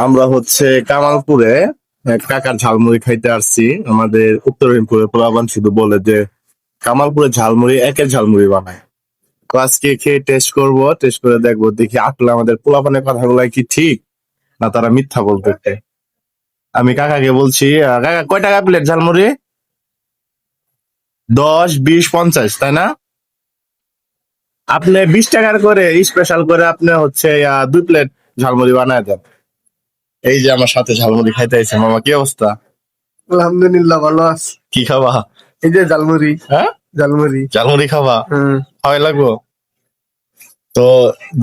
আমরা হচ্ছে কামালপুরে কাকার ঝালমুড়ি খাইতে আসছি। আমাদের উত্তরপুরে পোলাপান শুধু বলে যে কামালপুরে ঝালমুড়ি একের ঝালমুড়ি বানায়। তো আজকে খেয়ে টেস্ট করব, টেস্ট করে দেখবো দেখি আসলে আমাদের পোলাপানের কথাগুলো কি ঠিক না তারা মিথ্যা বলতেছে। আমি কাকাকে বলছি, কাকা কয় টাকা প্লেট ঝালমুড়ি? 10, 20, 50, তাই না? আপনি 20 টাকার করে স্পেশাল করে আপনি হচ্ছে 2 প্লেট ঝালমুড়ি বানায় দেন। এই যে আমার সাথে ঝালমুড়ি খাইতে আইছে, মামা কি অবস্থা? আলহামদুলিল্লাহ ভালো আছি। কি খাবা? এই যে ঝালমুড়ি। হ্যাঁ, ঝালমুড়ি। ঝালমুড়ি খাবা? খাওয়াই লাগবো। তো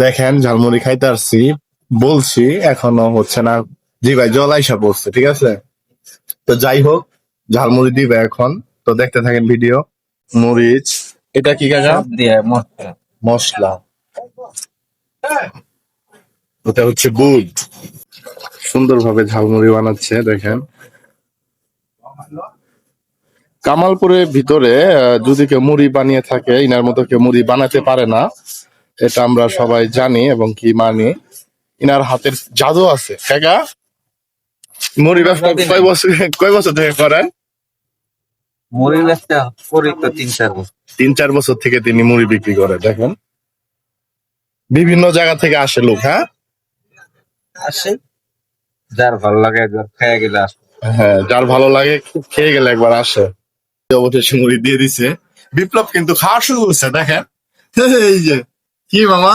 দেখেন ঝালমুড়ি খাইতে আসছি, বলছি এখনো হচ্ছে না। জি ভাই, জল আইসা পড়ছে, ঠিক আছে। তো যাই হোক, ঝালমুড়ি দিবে এখন। তো দেখতে থাকেন ভিডিও। মরিচ, এটা কি কাকা? সব দিয়ে মশলা। মশলা, ওটা হচ্ছে বুট। সুন্দরভাবে ঝালমুড়ি বানাচ্ছে দেখেন। কামালপুরের ভিতরে যদি কেউ মুড়ি বানিয়ে থাকে, ইনার মতো কেউ মুড়ি বানাতে পারে না, এটা আমরা সবাই জানি এবং কি মানি। ইনার হাতের জাদু আছে। কাকা, মুড়ি ব্যবসা কয় বছর থেকে করেন? মুড়ি ব্যবসা করি তো 3-4 বছর। 3-4 বছর থেকে তিনি মুড়ি বিক্রি করে। দেখেন, বিভিন্ন জায়গা থেকে আসে লোক। হ্যাঁ, আসে যার ভালো লাগে একবার খেয়ে গেলে আসে। হ্যাঁ, যার ভালো লাগে খেয়ে গেলে একবার আসে। অবশেষে মুড়ি দিয়ে দিছে। বিপ্লব কিন্তু খাওয়া শুরু করছে দেখেন। এই যে কি মামা,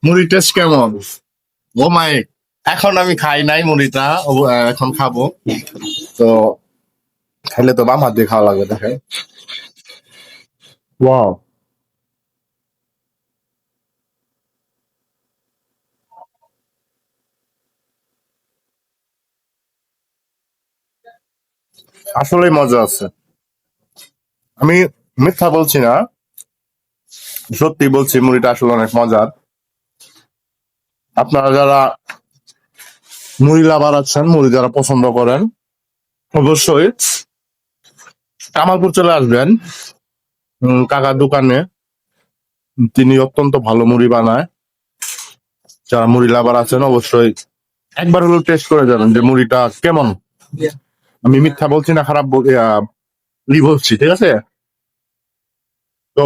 মুড়ি টেস্ট কেমন? ও মাই, এখন আমি খাই নাই মুড়িটা, এখন খাবো। তো খাইলে তো বাম হাত দিয়ে খাওয়া লাগবে। দেখেন, ওয়াও, আসলেই মজা আছে। আমি মিথ্যা বলছি না, সত্যি বলছি, মুড়িটা আসলে অনেক মজার। আপনারা যারা মুড়ি লাভার আছেন, মুড়ি যারা পছন্দ করেন, অবশ্যই কামালপুর চলে আসবেন কাকার দোকানে। তিনি অত্যন্ত ভালো মুড়ি বানায়। যারা মুড়ি লাভার আছেন অবশ্যই একবার হলেও টেস্ট করে যাবেন যে মুড়িটা কেমন। আমি মিথ্যা বলছি না, খারাপ বলছি, ঠিক আছে। তো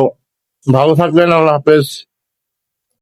ভালো থাকবেন, আল্লাহ হাফেজ।